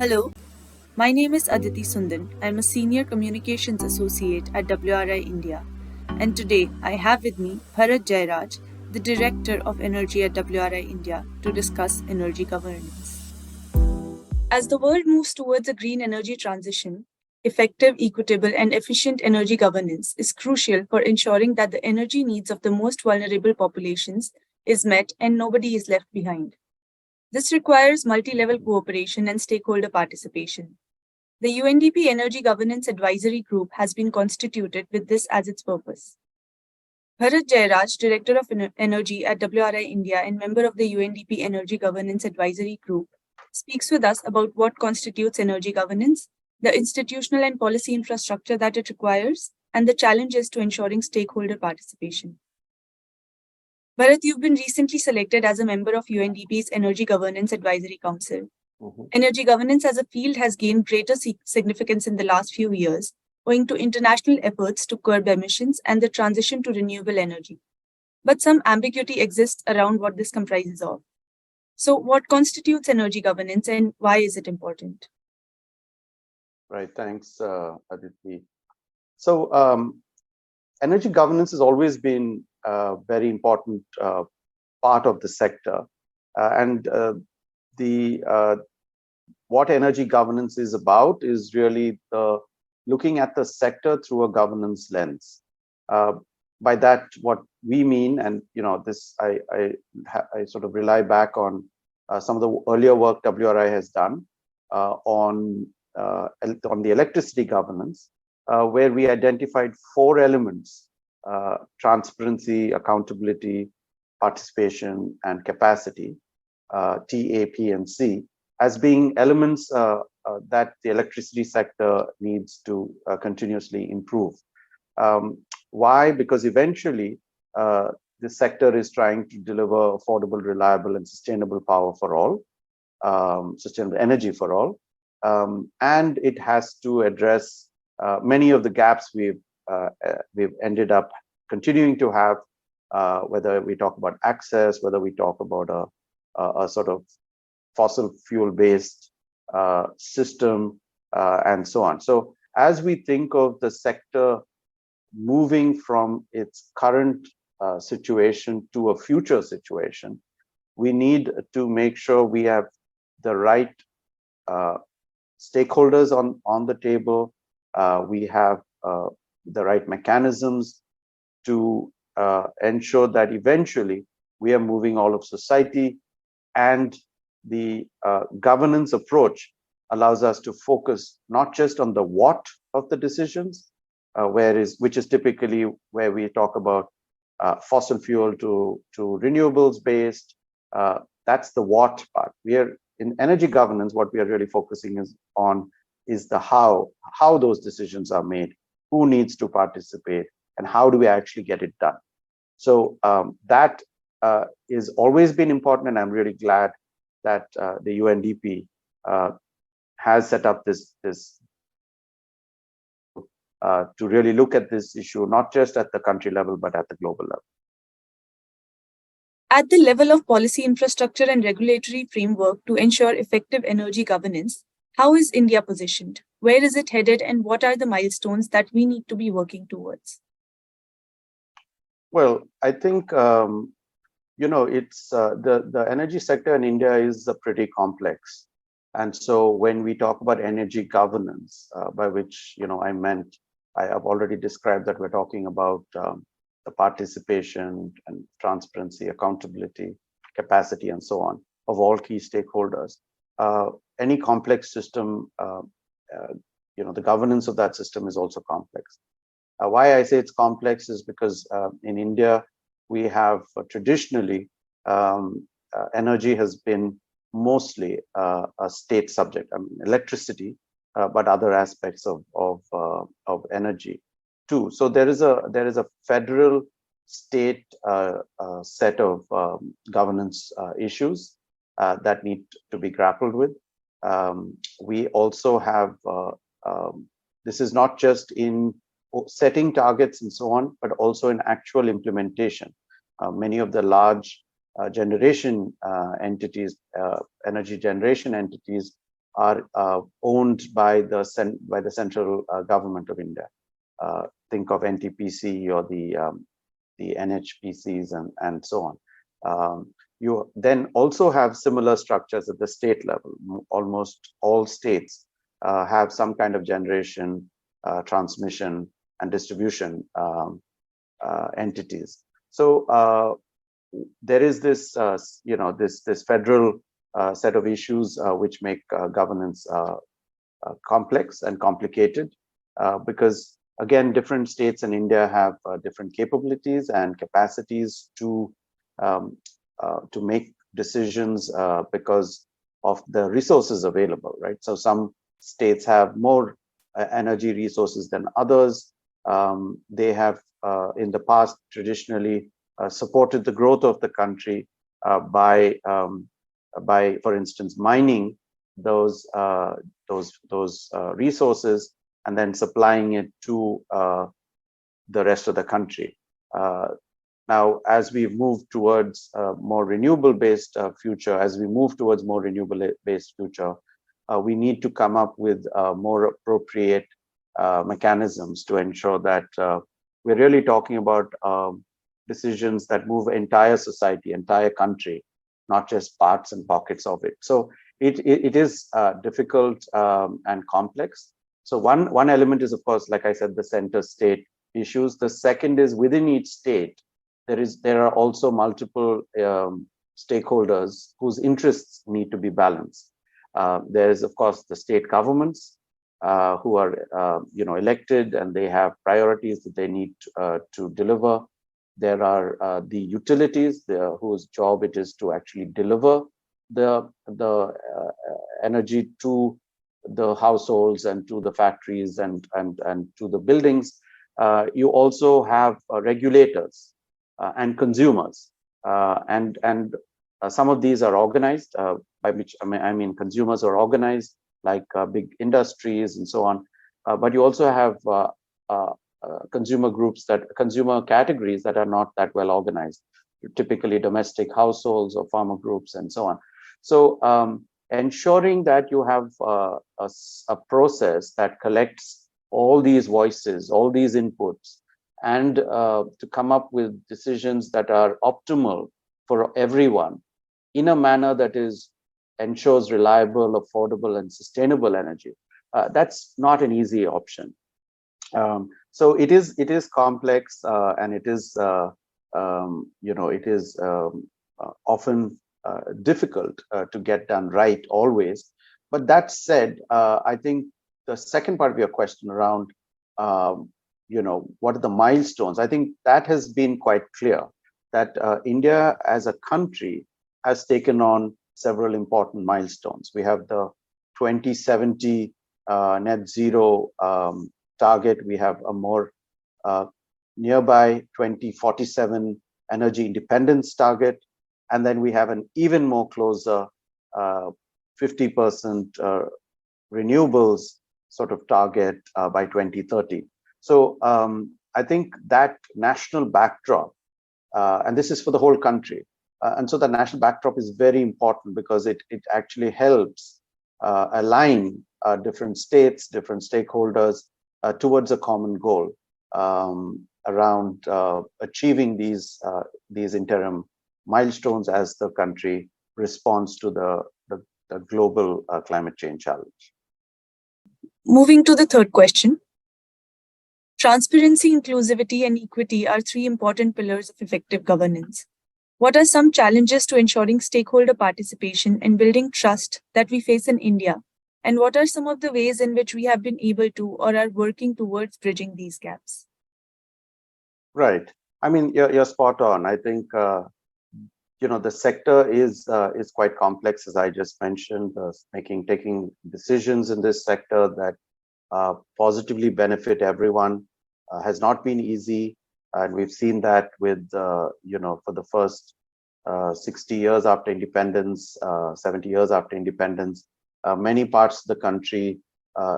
Hello, my name is Aditi Sundan. I'm a Senior Communications Associate at WRI India. And today I have with me Bharath Jairaj, the Director of Energy at WRI India, to discuss energy governance. As the world moves towards a green energy transition, effective, equitable, and efficient energy governance is crucial for ensuring that the energy needs of the most vulnerable populations is met and nobody is left behind. This requires multi-level cooperation and stakeholder participation. The UNDP Energy Governance Advisory Group has been constituted with this as its purpose. Bharath Jairaj, Director of Energy at WRI India and member of the UNDP Energy Governance Advisory Group, speaks with us about what constitutes energy governance, the institutional and policy infrastructure that it requires, and the challenges to ensuring stakeholder participation. Bharath, you've been recently selected as a member of UNDP's Energy Governance Advisory Council. Energy governance as a field has gained greater significance in the last few years, owing to international efforts to curb emissions and the transition to renewable energy. But some ambiguity exists around what this comprises of. So, what constitutes energy governance and why is it important? Right, thanks, Aditi. So, energy governance has always been a very important part of the sector, and what energy governance is about is really looking at the sector through a governance lens. By that, what we mean, and this I sort of rely back on some of the earlier work WRI has done on the electricity governance, where we identified 4 elements: transparency, accountability, participation, and capacity, T, A, P, and C, as being elements that the electricity sector needs to continuously improve. Why? Because eventually the sector is trying to deliver affordable, reliable, and sustainable power for all, sustainable energy for all. And it has to address many of the gaps we've ended up continuing to have, whether we talk about access, whether we talk about a sort of fossil fuel based system, and so on. So as we think of the sector moving from its current situation to a future situation, we need to make sure we have the right stakeholders on the table. We have the right mechanisms to ensure that eventually we are moving all of society, and the governance approach allows us to focus not just on the what of the decisions, which is typically where we talk about fossil fuel to renewables based. That's the what part. We are in energy governance. What we are really focusing on is the how those decisions are made, who needs to participate, and how do we actually get it done. So that is always been important, and I'm really glad that the UNDP has set up this to really look at this issue, not just at the country level, but at the global level. At the level of policy infrastructure and regulatory framework to ensure effective energy governance, how is India positioned? Where is it headed, and what are the milestones that we need to be working towards? Well, I think it's the energy sector in India is pretty complex, and so when we talk about energy governance, by which I have already described that we're talking about the participation and transparency, accountability, capacity, and so on of all key stakeholders. Any complex system, the governance of that system is also complex. Why I say it's complex is because in India, we have traditionally, energy has been mostly a state subject. I mean, electricity, but other aspects of energy too. So there is a federal state set of governance issues that need to be grappled with. We also have this is not just in setting targets and so on, but also in actual implementation. Many of the large generation entities, energy generation entities, are owned by the central government of India. Think of NTPC or the NHPCs and so on. You then also have similar structures at the state level. Almost all states have some kind of generation, transmission, and distribution entities. So there is this, this federal set of issues which make governance complex and complicated, because again, different states in India have different capabilities and capacities to make decisions because of the resources available, right? So some states have more energy resources than others. They have in the past traditionally supported the growth of the country by, for instance, mining those resources and then supplying it to the rest of the country. Now, as we move towards a more renewable-based future, we need to come up with more appropriate mechanisms to ensure that we're really talking about decisions that move entire society, entire country, not just parts and pockets of it. So it is difficult and complex. So one element is, of course, like I said, the center-state issues. The second is within each state, there are also multiple stakeholders whose interests need to be balanced. There is, of course, the state governments who are elected, and they have priorities that they need to deliver. There are the utilities whose job it is to actually deliver the energy to the households and to the factories and to the buildings. You also have regulators and consumers, and some of these are organized, by which I mean consumers are organized, like big industries and so on. But you also have consumer categories that are not that well organized, typically domestic households or farmer groups and so on. So ensuring that you have a process that collects all these voices, all these inputs, and to come up with decisions that are optimal for everyone in a manner that ensures reliable, affordable, and sustainable energy. That's not an easy option. So it is complex, and it is often difficult to get done right always. But that said, I think the second part of your question around what are the milestones, I think that has been quite clear, that India as a country has taken on several important milestones. We have the 2070 net zero target. We have a more nearby 2047 energy independence target. And then we have an even more closer 50% renewables sort of target by 2030. So I think that national backdrop, and this is for the whole country, and so the national backdrop is very important because it actually helps align different states, different stakeholders towards a common goal around achieving these interim milestones as the country responds to the global climate change challenge. Moving to the third question. Transparency, inclusivity, and equity are three important pillars of effective governance. What are some challenges to ensuring stakeholder participation and building trust that we face in India? And what are some of the ways in which we have been able to or are working towards bridging these gaps? Right. I mean, you're spot on. I think the sector is quite complex, as I just mentioned. Taking decisions in this sector that positively benefit everyone has not been easy, and we've seen that with for the first 60 years after independence, 70 years after independence, many parts of the country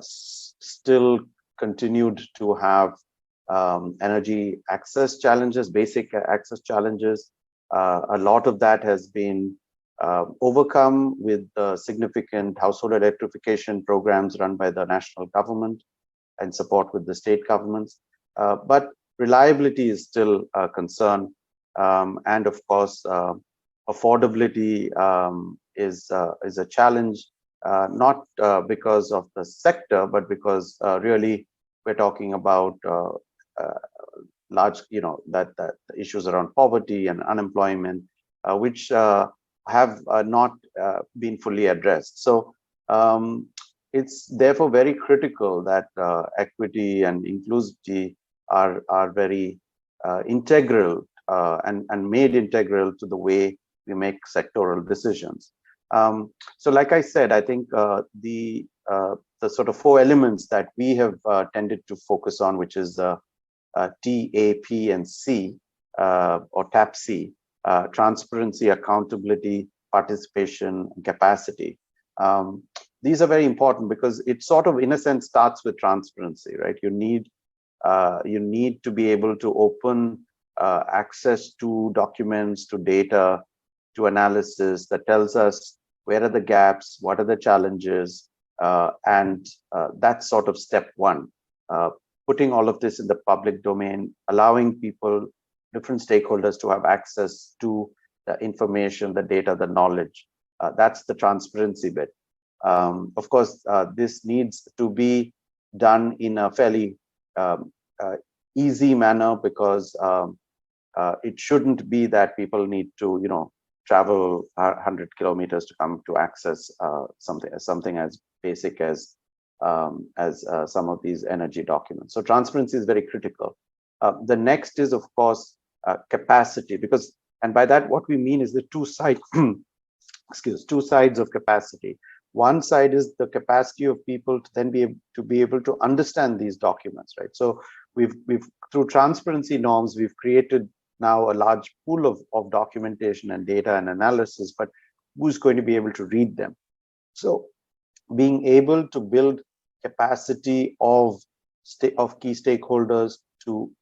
still continued to have energy access challenges, basic access challenges. A lot of that has been overcome with significant household electrification programs run by the national government and support with the state governments. But reliability is still a concern. And of course, affordability is a challenge, not because of the sector, but because really we're talking about large, that issues around poverty and unemployment, which have not been fully addressed. So it's therefore very critical that equity and inclusivity are very integral and made integral to the way we make sectoral decisions. So, like I said, I think the sort of four elements that we have tended to focus on, which is T, A, P, and C, or TAP C, transparency, accountability, participation, and capacity. These are very important because it sort of, in a sense, starts with transparency, right? You need to be able to open access to documents, to data, to analysis that tells us where are the gaps, what are the challenges, and that's sort of step one. Putting all of this in the public domain, allowing people, different stakeholders, to have access to the information, the data, the knowledge. That's the transparency bit. Of course, this needs to be done in a fairly easy manner, because it shouldn't be that people need to, travel 100 kilometers to come to access something as basic as some of these energy documents. So transparency is very critical. The next is, of course, capacity, because, and by that what we mean is the two sides, two sides of capacity. One side is the capacity of people to then be able to understand these documents, right? So we've through transparency norms, we've created now a large pool of documentation and data and analysis, but who's going to be able to read them? So being able to build capacity of key stakeholders to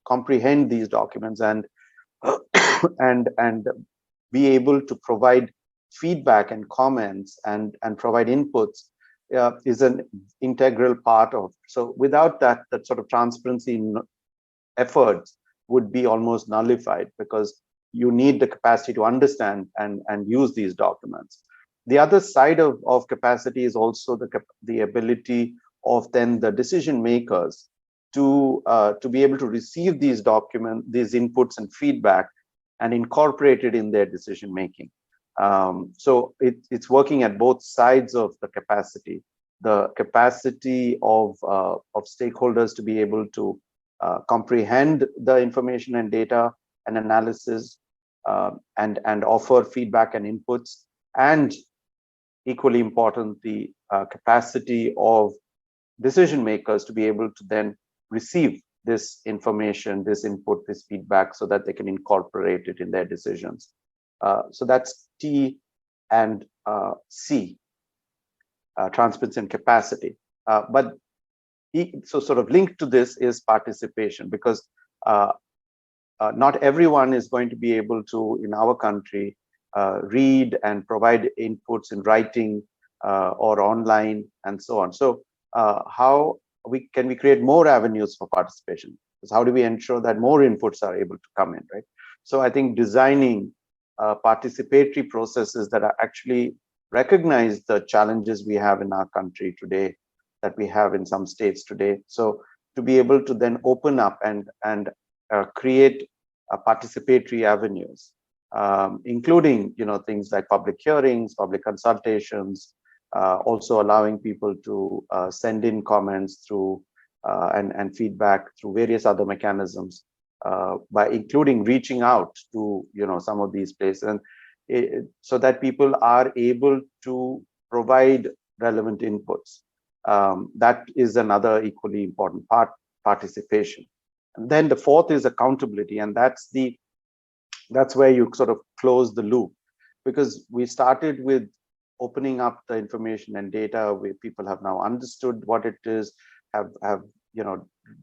comprehend these documents and and be able to provide feedback and comments and provide inputs is an integral part of. So without that sort of transparency efforts would be almost nullified, because you need the capacity to understand and use these documents. The other side of capacity is also the ability of then the decision makers to be able to receive these documents, these inputs and feedback, and incorporate it in their decision making. So it's working at both sides of the capacity of stakeholders to be able to comprehend the information and data and analysis, and offer feedback and inputs, and equally important, the capacity of decision makers to be able to then receive this information, this input, this feedback, so that they can incorporate it in their decisions. So that's T and C, transparency and capacity. But so sort of linked to this is participation, because not everyone is going to be able to, in our country, read and provide inputs in writing or online and so on. So how can we create more avenues for participation? Because how do we ensure that more inputs are able to come in, right? So I think designing participatory processes that are actually recognize the challenges we have in our country today, that we have in some states today. So to be able to then open up and create participatory avenues, including things like public hearings, public consultations, also allowing people to send in comments through and feedback through various other mechanisms, by including reaching out to some of these places, and so that people are able to provide relevant inputs. That is another equally important part, participation. And then the fourth is accountability, and that's where you sort of close the loop, because we started with opening up the information and data where people have now understood what it is, have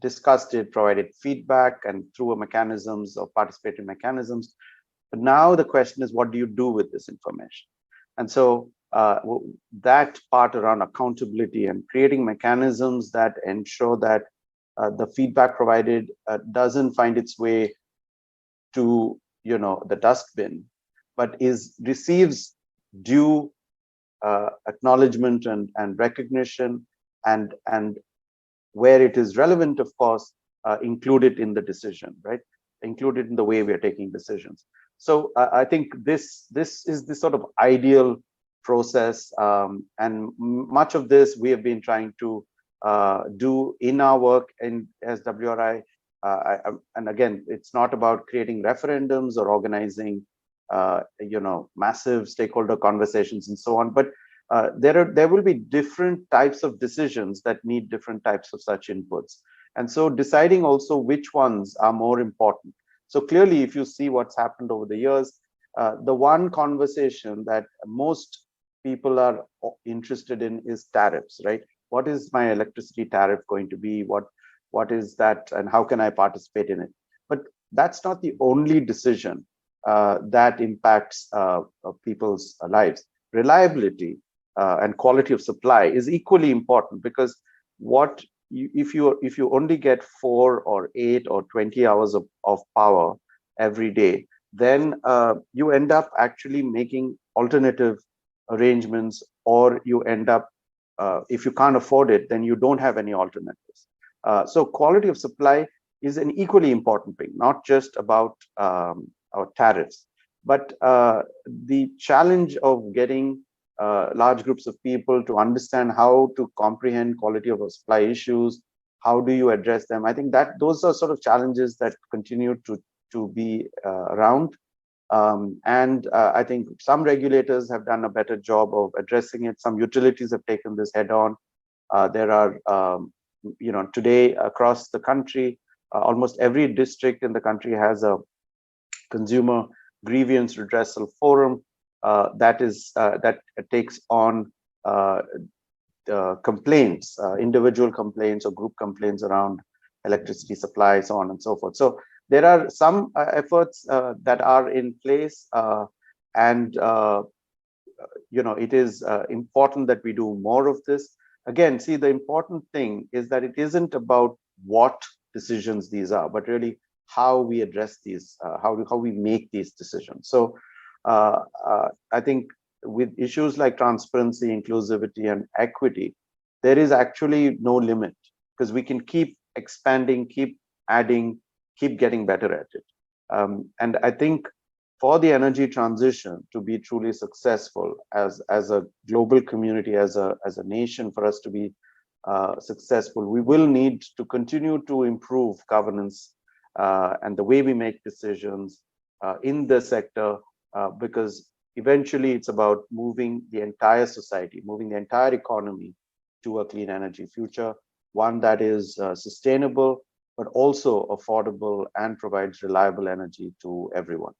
discussed it, provided feedback, and through mechanisms of participatory mechanisms, But now the question is, what do you do with this information? And so that part around accountability and creating mechanisms that ensure that the feedback provided doesn't find its way to the dustbin, but receives due acknowledgement and recognition, and where it is relevant, of course, include it in the decision, right? Include it in the way we are taking decisions. So I think this is the sort of ideal process, and much of this we have been trying to do in our work as WRI. And again, it's not about creating referendums or organizing massive stakeholder conversations and so on, but there will be different types of decisions that need different types of such inputs, and so deciding also which ones are more important. So clearly, if you see what's happened over the years, the one conversation that most people are interested in is tariffs, right? What is my electricity tariff going to be? What is that, and how can I participate in it? But that's not the only decision that impacts people's lives. Reliability and quality of supply is equally important, because if you only get 4 or 8 or 20 hours of power every day, then you end up actually making alternative arrangements, or you end up, if you can't afford it, then you don't have any alternatives. So quality of supply is an equally important thing, not just about our tariffs, but the challenge of getting large groups of people to understand how to comprehend quality of supply issues. How do you address them? I think that those are sort of challenges that continue to be around. And I think some regulators have done a better job of addressing it. Some utilities have taken this head on. There are, today across the country, almost every district in the country has a consumer grievance redressal forum that takes on complaints, individual complaints or group complaints around electricity supply, so on and so forth. So there are some efforts that are in place, and it is important that we do more of this. Again, see, the important thing is that it isn't about what decisions these are, but really how we address these, how we make these decisions. So I think with issues like transparency, inclusivity, and equity, there is actually no limit, because we can keep expanding, keep adding, keep getting better at it. And I think for the energy transition to be truly successful as a global community, as a nation, for us to be successful, we will need to continue to improve governance and the way we make decisions in the sector, because eventually it's about moving the entire society, moving the entire economy to a clean energy future, one that is sustainable, but also affordable and provides reliable energy to everyone.